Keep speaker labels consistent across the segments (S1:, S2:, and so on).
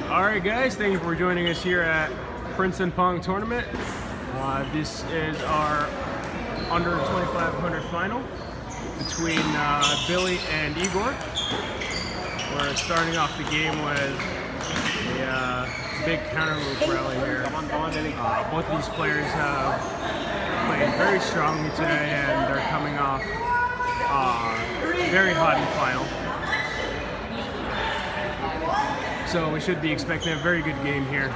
S1: Alright guys, thank you for joining us here at Princeton Pong tournament. This is our under 2500 final between Billy and Igor. We're starting off the game with a big counter loop rally here. Both of these players have played very strongly today and they're coming off very hot in the final. So we should be expecting a very good game here.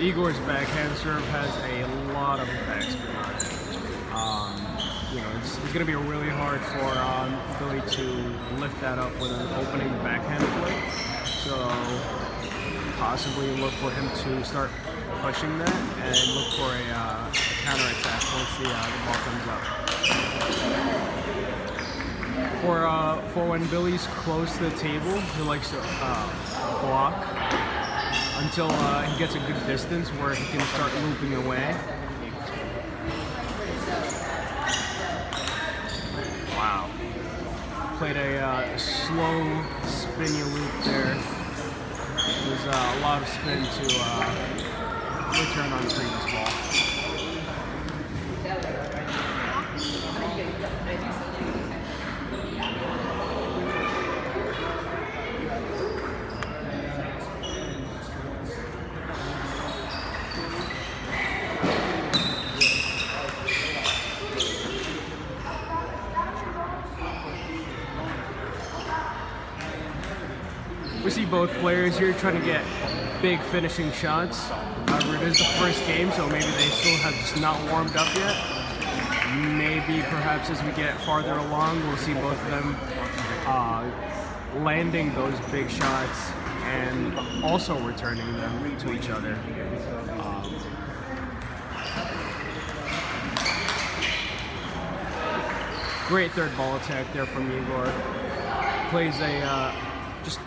S1: Igor's backhand serve has a lot of backspin on it. It's going to be really hard for Billy to lift that up with an opening backhand flick. So possibly look for him to start pushing that and look for a counterattack once the ball comes up. For when Billy's close to the table, he likes to block until he gets a good distance where he can start looping away. Wow. Played a slow, spinny loop there. There's a lot of spin to return on the previous ball. We see both players here trying to get big finishing shots. However, it is the first game, so maybe they still have just not warmed up yet. Maybe perhaps as we get farther along, we'll see both of them landing those big shots and also returning them to each other. Great third ball attack there from Igor. Plays a just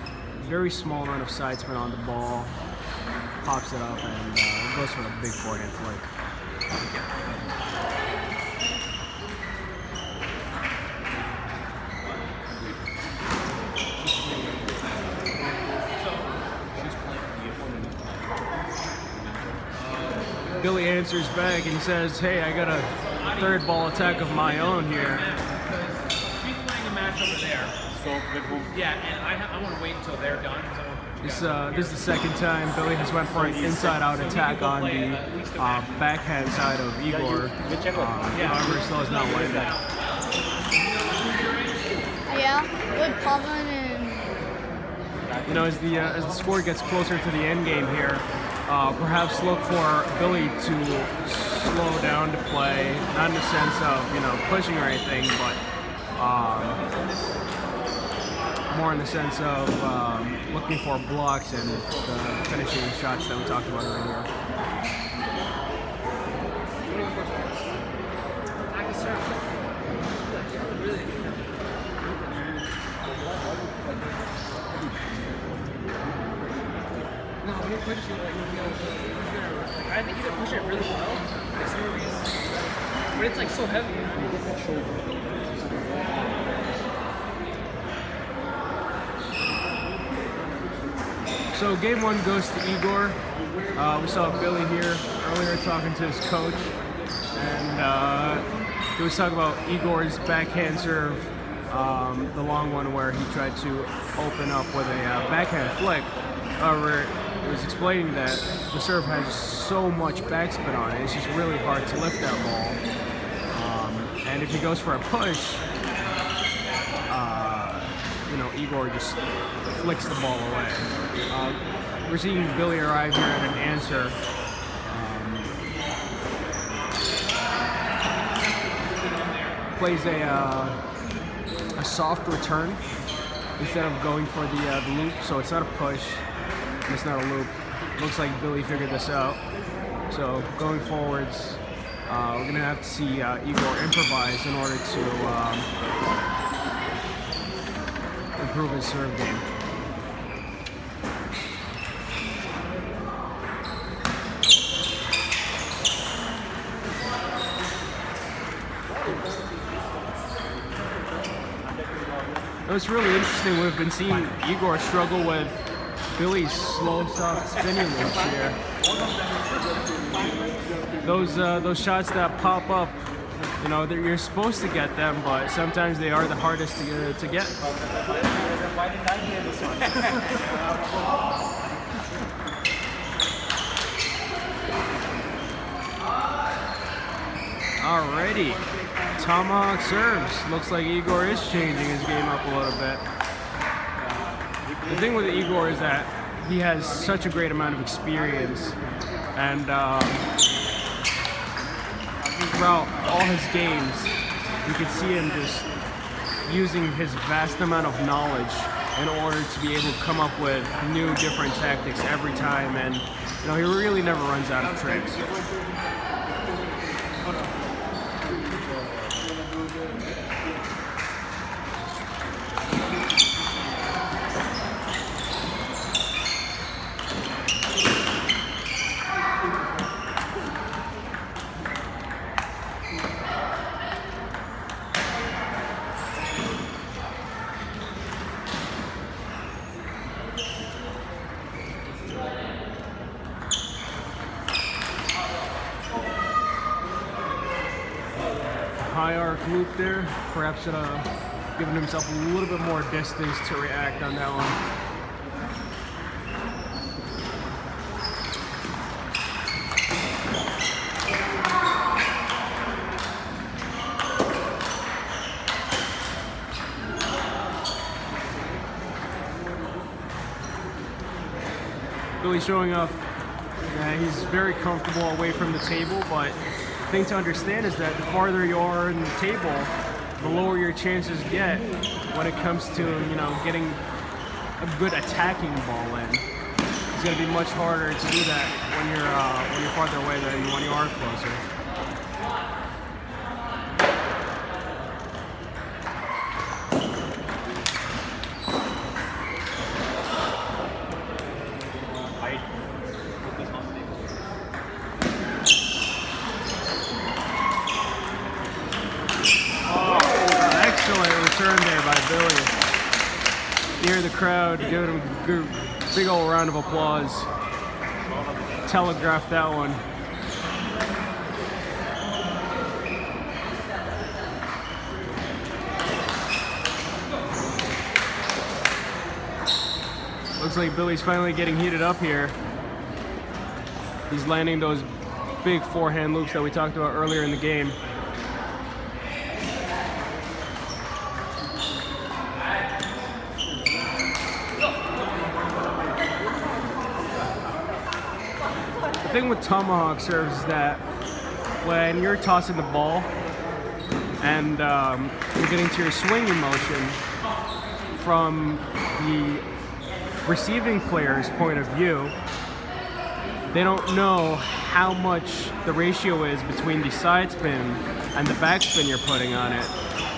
S1: very small amount of side spin on the ball, pops it up, and goes for the big forehand flick. Billy answers back and says, "Hey, I got a third ball attack of my own here."
S2: She's playing a match over there. Yeah, and I want to wait until they're done.
S1: This is the second time Billy has went for an inside-out attack on the backhand side of Igor. However, still has not landed.
S3: Yeah, good pummeling and...
S1: You know, as the score gets closer to the end game here, perhaps look for Billy to slow down to play, not in the sense of pushing or anything, but more in the sense of looking for blocks and the finishing shots that we talked about earlier.
S2: No, when you push it, I think you can push it really well, but it's like so heavy.
S1: So game one goes to Igor. We saw Billy here earlier talking to his coach, and he was talking about Igor's backhand serve, the long one where he tried to open up with a backhand flick. However, he was explaining that the serve has so much backspin on it, it's just really hard to lift that ball. And if he goes for a push, Igor just flicks the ball away. We're seeing Billy arrive here at an answer. Plays a soft return instead of going for the loop, so it's not a push, it's not a loop. looks like Billy figured this out. So going forwards, we're gonna have to see Igor improvise in order to improve his serve game. It's really interesting. We've been seeing Igor struggle with Billy's slow, soft spinning this year. Those shots that pop up, you know, you're supposed to get them, but sometimes they are the hardest to get. Alrighty. Tomahawk serves. Looks like Igor is changing his game up a little bit. The thing with Igor is that he has such a great amount of experience, and throughout all his games, you can see him just using his vast amount of knowledge in order to be able to come up with new, different tactics every time, and you know, he really never runs out of tricks. High arc loop there, perhaps giving himself a little bit more distance to react on that one. Billy's showing off that he's very comfortable away from the table, but the thing to understand is that the farther you are in the table, the lower your chances get when it comes to, you know, getting a good attacking ball in. It's going to be much harder to do that when you're farther away than when you are closer. There by Billy. You hear the crowd giving him a big old round of applause. Telegraphed that one. Looks like Billy's finally getting heated up here. He's landing those big forehand loops that we talked about earlier in the game. The thing with tomahawk serves is that when you're tossing the ball and you're getting to your swinging motion, from the receiving player's point of view, they don't know how much the ratio is between the side spin and the backspin you're putting on it.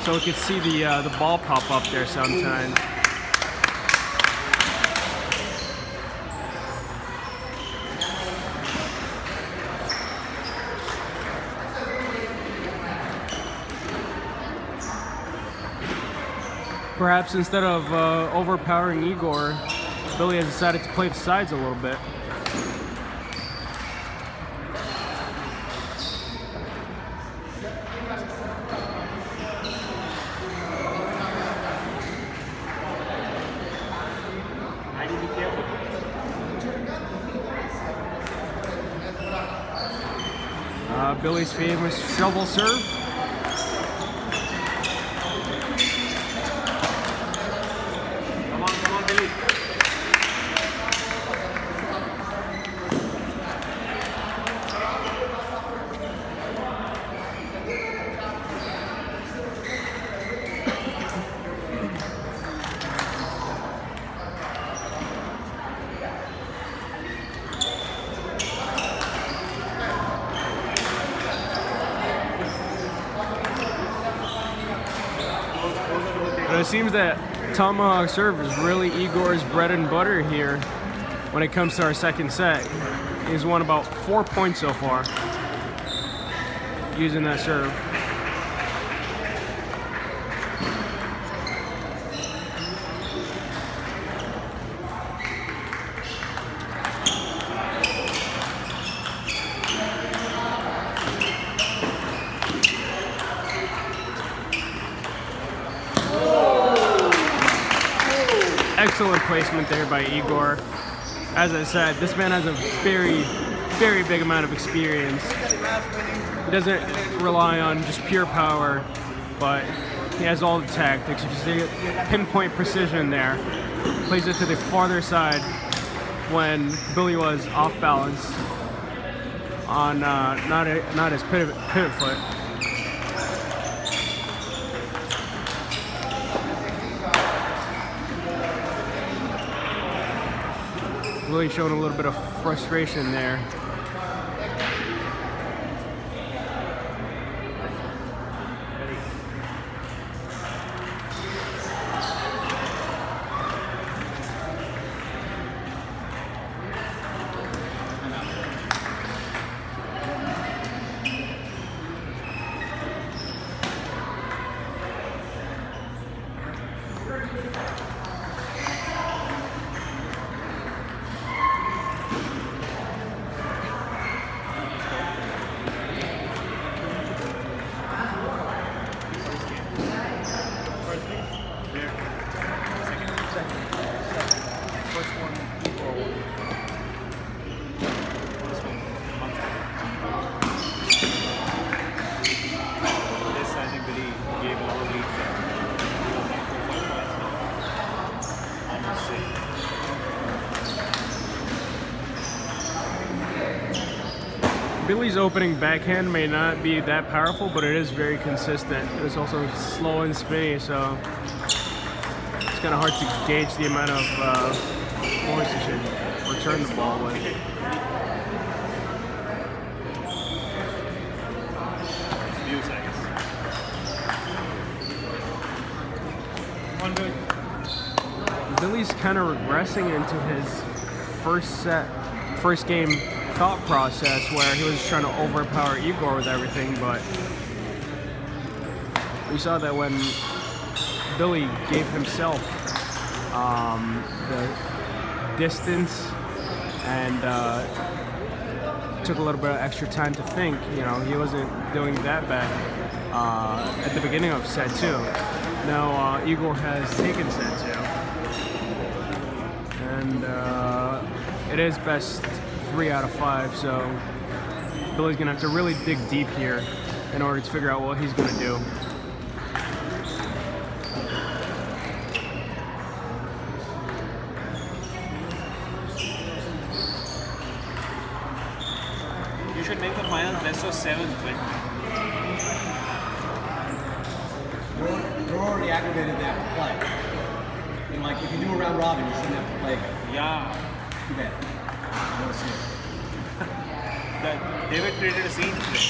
S1: So we could see the ball pop up there sometimes. Perhaps instead of overpowering Igor, Billy has decided to play the sides a little bit. Billy's famous shovel serve. seems that tomahawk serve is really Igor's bread and butter here when it comes to our second set. He's won about 4 points so far using that serve. Excellent placement there by Igor. As I said, this man has a very, very big amount of experience. He doesn't rely on just pure power, but he has all the tactics. You see pinpoint precision there. Plays it to the farther side when Billy was off balance on not his pivot foot. Really showing a little bit of frustration there. Billy's opening backhand may not be that powerful, but it is very consistent. It's also slow and spinny, so it's kind of hard to gauge the amount of points you should return the ball with. Billy's kind of regressing into his first game thought process where he was trying to overpower Igor with everything, but we saw that when Billy gave himself the distance and took a little bit of extra time to think, you know, he wasn't doing that bad at the beginning of set 2. Now Igor has taken set 2, and it is best 3 out of 5, so Billy's gonna have to really dig deep here in order to figure out what he's gonna do.
S2: You should make the final best of 7.
S4: You're already aggravated to have to play. And like, if you do a round robin, you shouldn't have to play again.
S2: Yeah.
S4: Too bad. I want to see it.
S2: David created a scene today.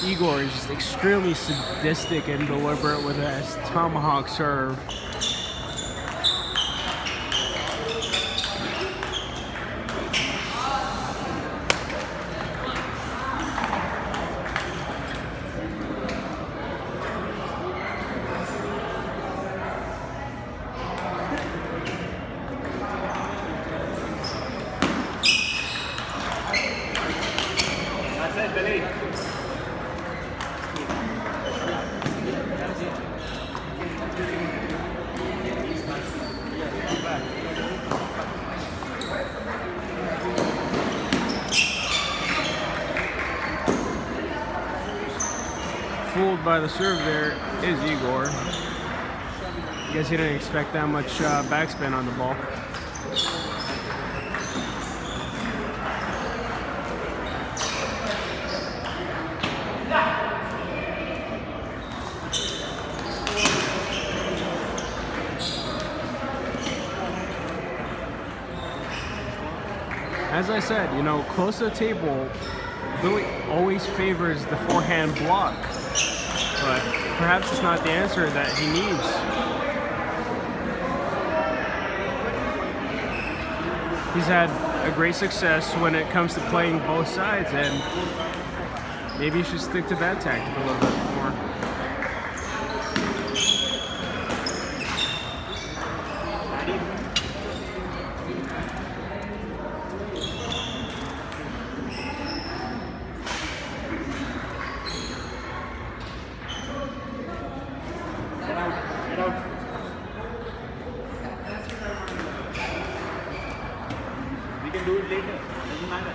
S1: Igor is just extremely sadistic and deliberate with his tomahawk serve.
S2: That's it, Billy.
S1: by the serve there is Igor. I guess he didn't expect that much backspin on the ball. As I said, you know, close to the table, Billy always favors the forehand block, but perhaps it's not the answer that he needs. He's had a great success when it comes to playing both sides, and maybe you should stick to that tactic a little bit more.
S4: Do it later. Doesn't matter.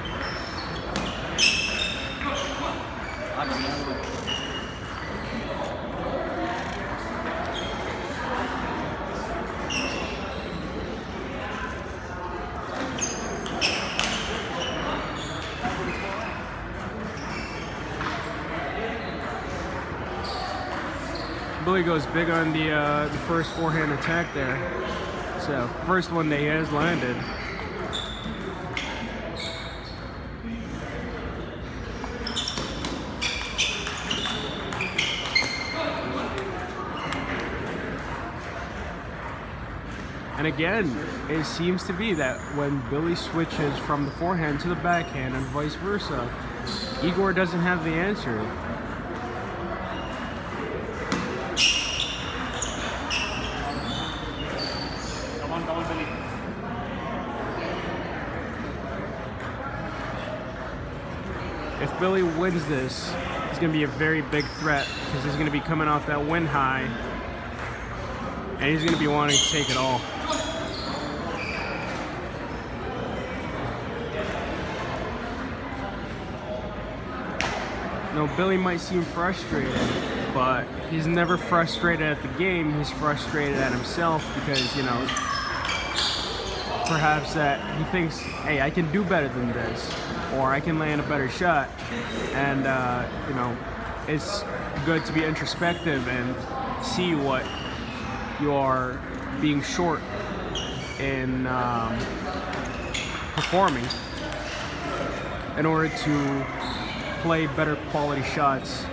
S1: Billy goes big on the first forehand attack there. So first one that he has landed. And again, it seems to be that when Billy switches from the forehand to the backhand and vice versa, Igor doesn't have the answer.
S4: Come on, Billy.
S1: If Billy wins this, he's going to be a very big threat because he's going to be coming off that win high, and he's going to be wanting to take it all. No, Billy might seem frustrated, but he's never frustrated at the game. He's frustrated at himself because, you know, perhaps that he thinks, hey, I can do better than this, or I can land a better shot. And, you know, it's good to be introspective and see what you are being short in performing in order to play better quality shots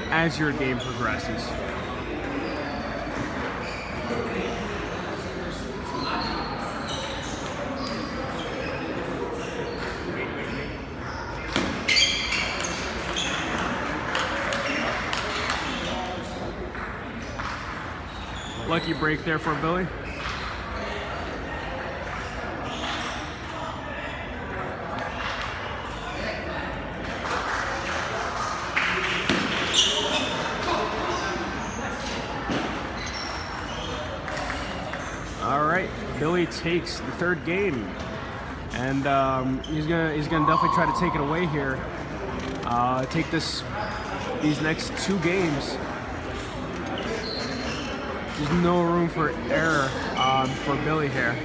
S1: as your game progresses. Lucky break there for Billy. All right, Billy takes the third game, and he's gonna definitely try to take it away here. Take these next two games. There's no room for error for Billy here.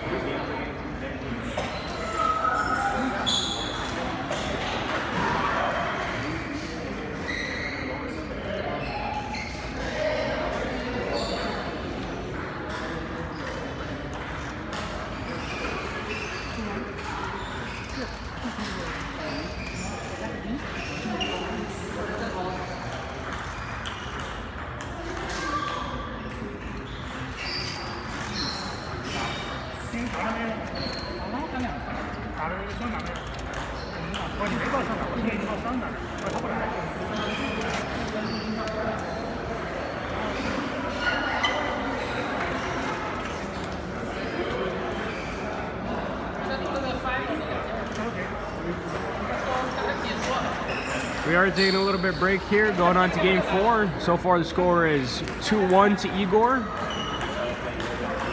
S1: We are taking a little bit break here, going on to game 4. So far the score is 2-1 to Igor.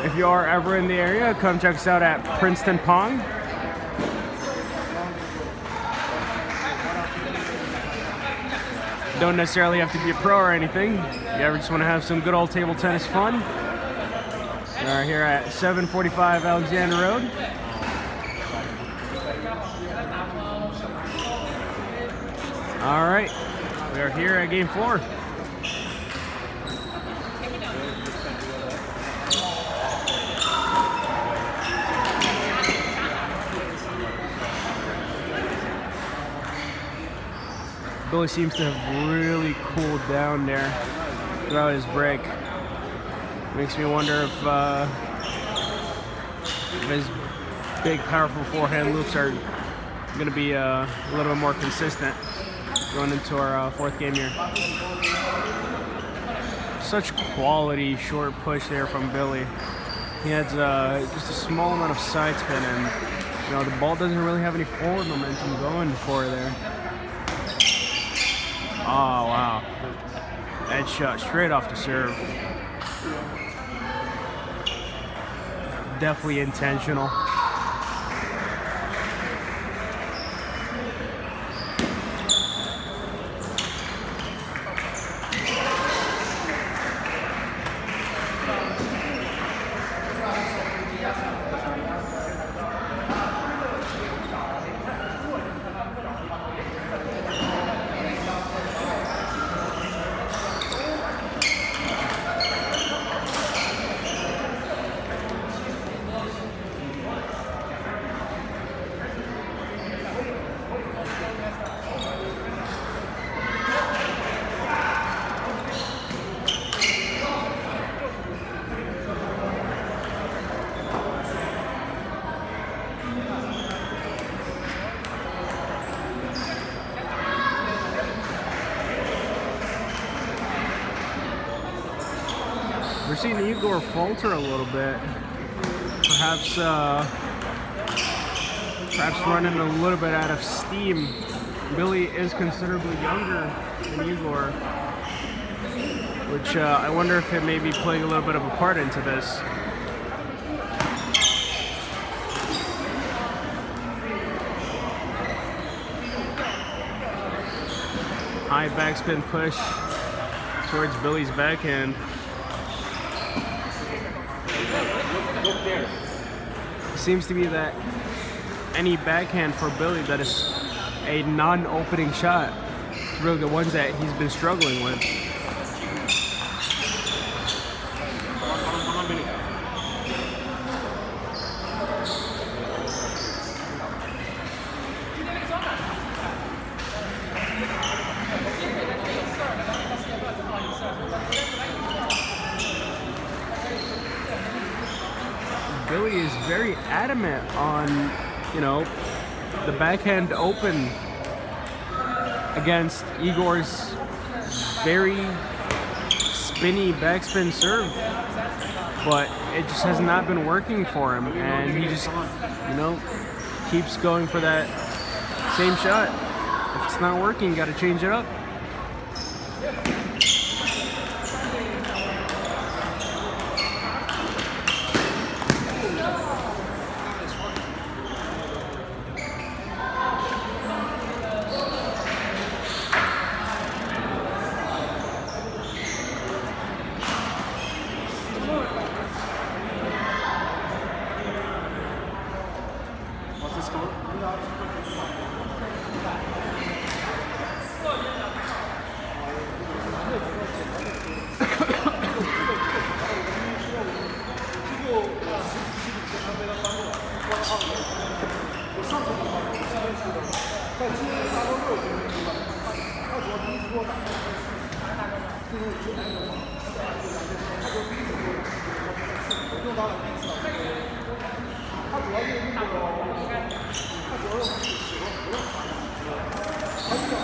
S1: If you are ever in the area, come check us out at Princeton Pong. Don't necessarily have to be a pro or anything. You ever just want to have some good old table tennis fun? We are here at 745 Alexander Road. All right, we are here at game 4. Billy seems to have really cooled down there throughout his break. Makes me wonder if his big, powerful forehand loops are going to be a little bit more consistent going into our 4th game here. Such quality short push there from Billy. He has just a small amount of side spin, and you know the ball doesn't really have any forward momentum going for there. Oh, wow. That shot straight off the serve. Definitely intentional. We're seeing Igor falter a little bit. Perhaps running a little bit out of steam. Billy is considerably younger than Igor, which I wonder if it may be playing a little bit of a part into this. High backspin push towards Billy's backhand. It seems to be that any backhand for Billy that is a non-opening shot is really the ones that he's been struggling with. Billy is very adamant on, you know, the backhand open against Igor's very spinny backspin serve, but it just has not been working for him, and he just, you know, keeps going for that same shot. If it's not working, you got to change it up.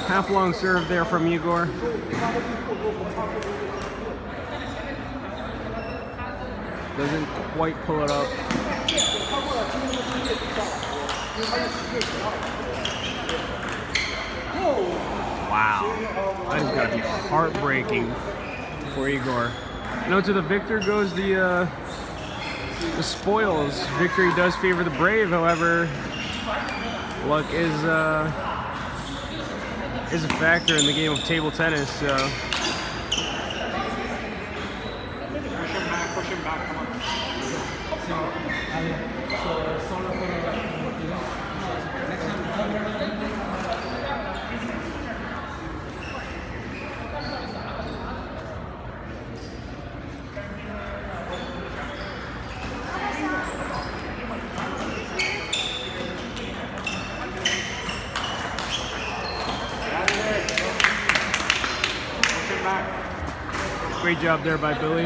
S1: Half long serve there from Igor. Doesn't quite pull it up. Wow, that has got to be heartbreaking for Igor. You know, to the victor goes the spoils. Victory does favor the brave, however, luck is is a factor in the game of table tennis.
S2: Push him back, come on.
S1: Great job there by Billy.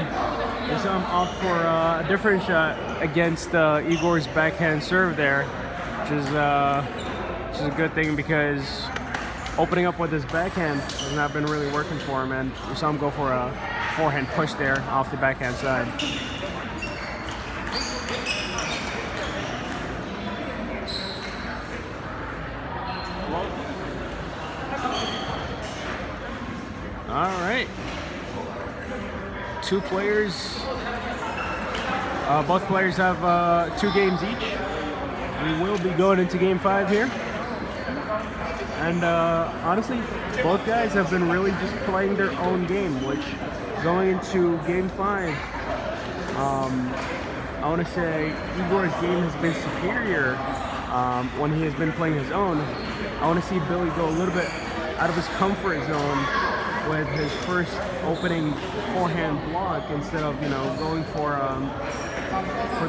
S1: So I'm off for a different shot against Igor's backhand serve there, which is a good thing because opening up with his backhand has not been really working for him, and we saw him go for a forehand push there off the backhand side. All right. Two players. Both players have 2 games each. We will be going into game 5 here. And honestly, both guys have been really just playing their own game, which going into game 5, I want to say Igor's game has been superior when he has been playing his own. I want to see Billy go a little bit out of his comfort zone with his first opening forehand block instead of, you know, going for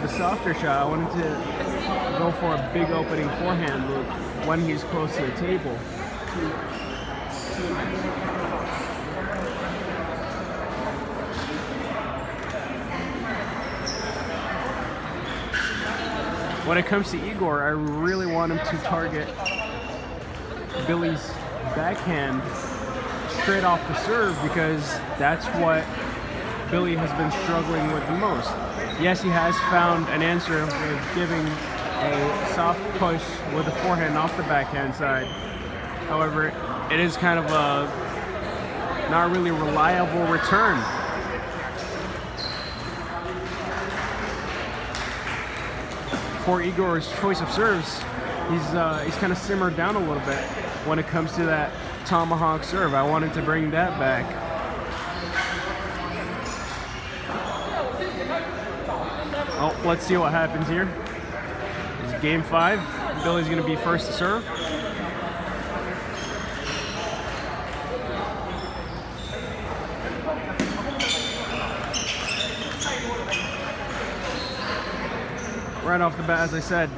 S1: the softer shot. I wanted to go for a big opening forehand loop when he's close to the table. When it comes to Igor, I really want him to target Billy's backhand straight off the serve because that's what Billy has been struggling with the most. Yes, he has found an answer with giving a soft push with the forehand off the backhand side. However, it is kind of a not really reliable return. For Igor's choice of serves, he's kind of simmered down a little bit when it comes to that tomahawk serve. I wanted to bring that back. Oh, let's see what happens here. It's game 5. Billy's going to be first to serve. Right off the bat, as I said,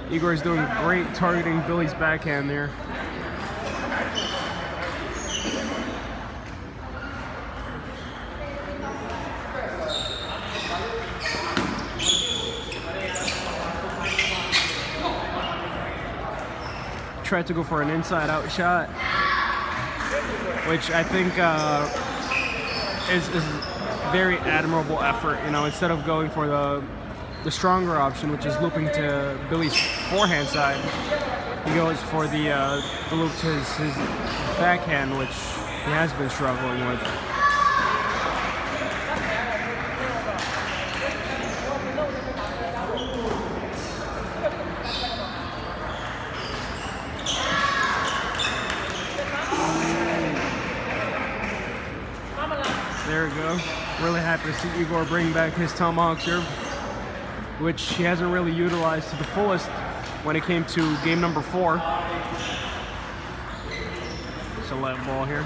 S1: Igor is doing great targeting Billy's backhand there. Tried to go for an inside-out shot, which I think is very admirable effort. You know, instead of going for the stronger option, which is looping to Billy's forehand side, he goes for the loop to his backhand, which he has been struggling with. There we go. Really happy to see Igor bring back his tomahawk serve, which he hasn't really utilized to the fullest when it came to game number 4. It's a live ball here.